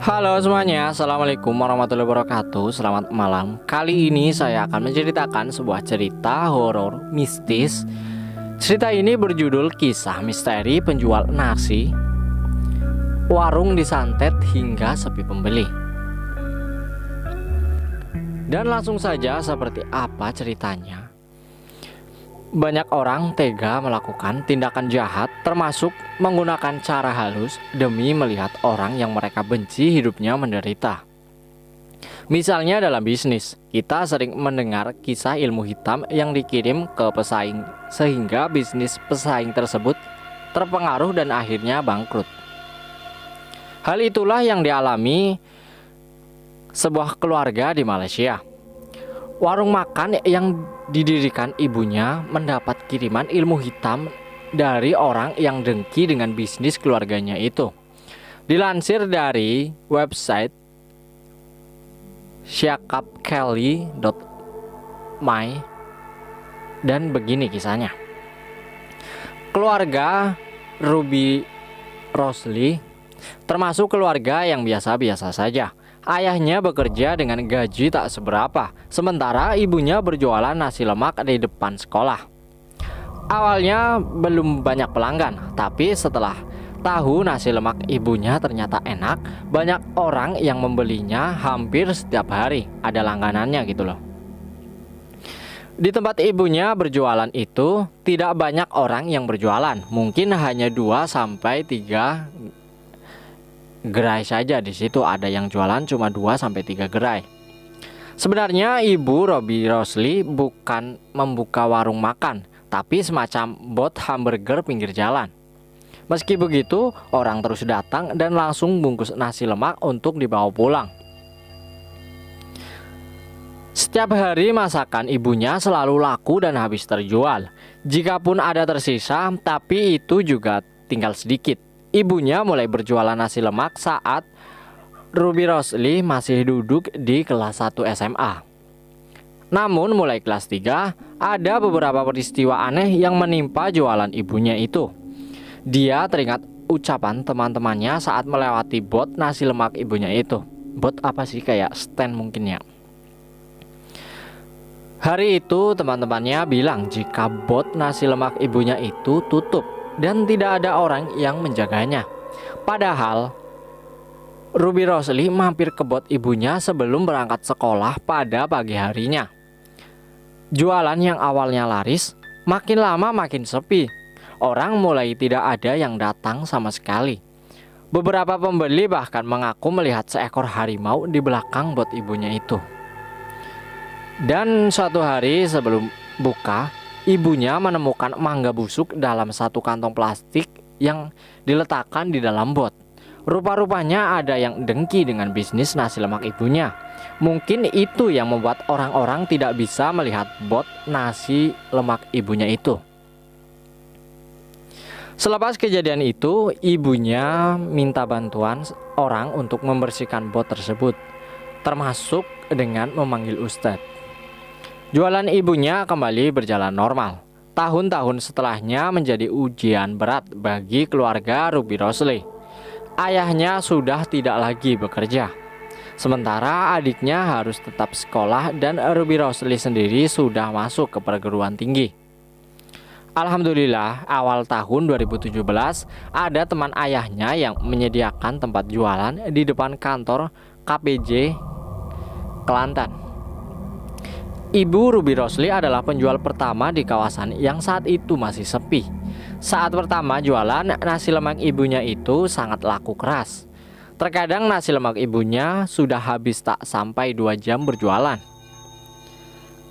Halo semuanya, Assalamualaikum warahmatullahi wabarakatuh. Selamat malam. Kali ini saya akan menceritakan sebuah cerita horor mistis. Cerita ini berjudul Kisah Misteri Penjual Nasi. Warung disantet hingga sepi pembeli. Dan langsung saja seperti apa ceritanya. Banyak orang tega melakukan tindakan jahat, termasuk menggunakan cara halus demi melihat orang yang mereka benci hidupnya menderita. Misalnya dalam bisnis, kita sering mendengar kisah ilmu hitam yang dikirim ke pesaing sehingga bisnis pesaing tersebut terpengaruh dan akhirnya bangkrut. Hal itulah yang dialami sebuah keluarga di Malaysia. Warung makan yang didirikan ibunya mendapat kiriman ilmu hitam dari orang yang dengki dengan bisnis keluarganya itu. Dilansir dari website syakapkelly.my, dan begini kisahnya. Keluarga Ruby Rosli termasuk keluarga yang biasa-biasa saja. Ayahnya bekerja dengan gaji tak seberapa, sementara ibunya berjualan nasi lemak di depan sekolah. Awalnya belum banyak pelanggan, tapi setelah tahu nasi lemak ibunya ternyata enak, banyak orang yang membelinya hampir setiap hari. Ada langganannya gitu loh. Di tempat ibunya berjualan itu tidak banyak orang yang berjualan, mungkin hanya 2-3 gerai saja. Di situ ada yang jualan cuma 2-3 gerai. Sebenarnya ibu Robi Rosli bukan membuka warung makan, tapi semacam bot hamburger pinggir jalan. Meski begitu, orang terus datang dan langsung bungkus nasi lemak untuk dibawa pulang. Setiap hari masakan ibunya selalu laku dan habis terjual. Jikapun ada tersisa, tapi itu juga tinggal sedikit. Ibunya mulai berjualan nasi lemak saat Ruby Rosli masih duduk di kelas 1 SMA. Namun mulai kelas 3 ada beberapa peristiwa aneh yang menimpa jualan ibunya itu. Dia teringat ucapan teman-temannya saat melewati bot nasi lemak ibunya itu. Bot apa sih, kayak stand mungkin ya. Hari itu teman-temannya bilang jika bot nasi lemak ibunya itu tutup dan tidak ada orang yang menjaganya. Padahal Ruby Rosli mampir ke bot ibunya sebelum berangkat sekolah pada pagi harinya. Jualan yang awalnya laris, makin lama makin sepi. Orang mulai tidak ada yang datang sama sekali. Beberapa pembeli bahkan mengaku melihat seekor harimau di belakang bot ibunya itu. Dan suatu hari sebelum buka, ibunya menemukan mangga busuk dalam satu kantong plastik yang diletakkan di dalam bot. Rupa-rupanya ada yang dengki dengan bisnis nasi lemak ibunya. Mungkin itu yang membuat orang-orang tidak bisa melihat bot nasi lemak ibunya itu. Selepas kejadian itu, ibunya minta bantuan orang untuk membersihkan bot tersebut, termasuk dengan memanggil ustadz. Jualan ibunya kembali berjalan normal. Tahun-tahun setelahnya menjadi ujian berat bagi keluarga Ruby Rosli. Ayahnya sudah tidak lagi bekerja, sementara adiknya harus tetap sekolah dan Ruby Rosli sendiri sudah masuk ke perguruan tinggi. Alhamdulillah, awal tahun 2017 ada teman ayahnya yang menyediakan tempat jualan di depan kantor KPJ Kelantan. Ibu Ruby Rosli adalah penjual pertama di kawasan yang saat itu masih sepi. Saat pertama jualan, nasi lemak ibunya itu sangat laku keras. Terkadang nasi lemak ibunya sudah habis tak sampai 2 jam berjualan.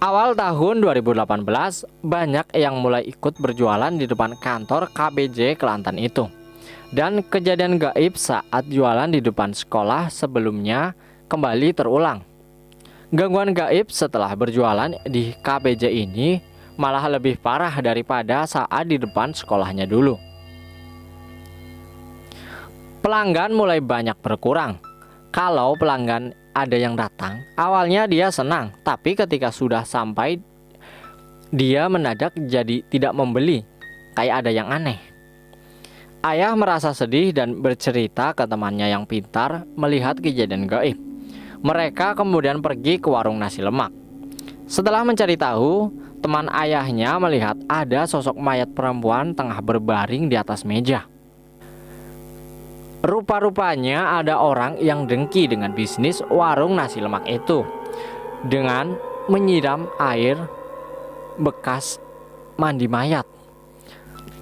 Awal tahun 2018, banyak yang mulai ikut berjualan di depan kantor KPJ Kelantan itu. Dan kejadian gaib saat jualan di depan sekolah sebelumnya kembali terulang. Gangguan gaib setelah berjualan di KPJ ini malah lebih parah daripada saat di depan sekolahnya dulu. Pelanggan mulai banyak berkurang. Kalau pelanggan ada yang datang, awalnya dia senang, tapi ketika sudah sampai, dia mendadak jadi tidak membeli, kayak ada yang aneh. Ayah merasa sedih dan bercerita ke temannya yang pintar melihat kejadian gaib. Mereka kemudian pergi ke warung nasi lemak. Setelah mencari tahu, teman ayahnya melihat ada sosok mayat perempuan tengah berbaring di atas meja. Rupa-rupanya ada orang yang dengki dengan bisnis warung nasi lemak itu dengan menyiram air bekas mandi mayat.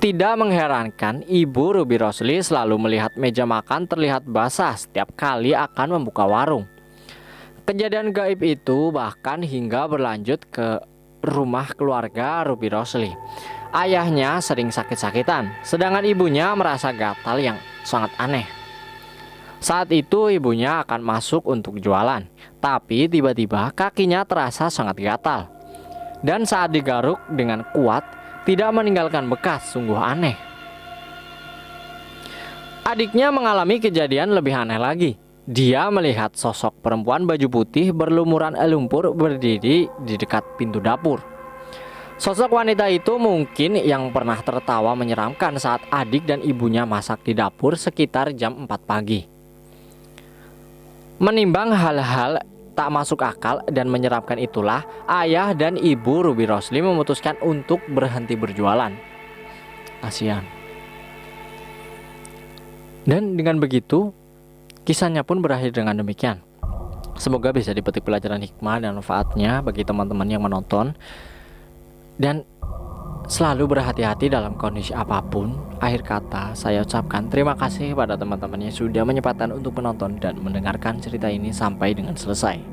Tidak mengherankan, Ibu Ruby Rosli selalu melihat meja makan terlihat basah setiap kali akan membuka warung. Kejadian gaib itu bahkan hingga berlanjut ke rumah keluarga Ruby Rosli. Ayahnya sering sakit-sakitan, sedangkan ibunya merasa gatal yang sangat aneh. Saat itu ibunya akan masuk untuk jualan, tapi tiba-tiba kakinya terasa sangat gatal. Dan saat digaruk dengan kuat, tidak meninggalkan bekas, sungguh aneh. Adiknya mengalami kejadian lebih aneh lagi. Dia melihat sosok perempuan baju putih berlumuran lumpur berdiri di dekat pintu dapur. Sosok wanita itu mungkin yang pernah tertawa menyeramkan saat adik dan ibunya masak di dapur sekitar jam 4 pagi. Menimbang hal-hal tak masuk akal dan menyeramkan itulah, ayah dan ibu Ruby Rosli memutuskan untuk berhenti berjualan. Kasihan. Dan dengan begitu, kisahnya pun berakhir dengan demikian. Semoga bisa dipetik pelajaran hikmah dan manfaatnya bagi teman-teman yang menonton. Dan selalu berhati-hati dalam kondisi apapun. Akhir kata, saya ucapkan terima kasih kepada teman-teman yang sudah menyempatkan untuk menonton dan mendengarkan cerita ini sampai dengan selesai.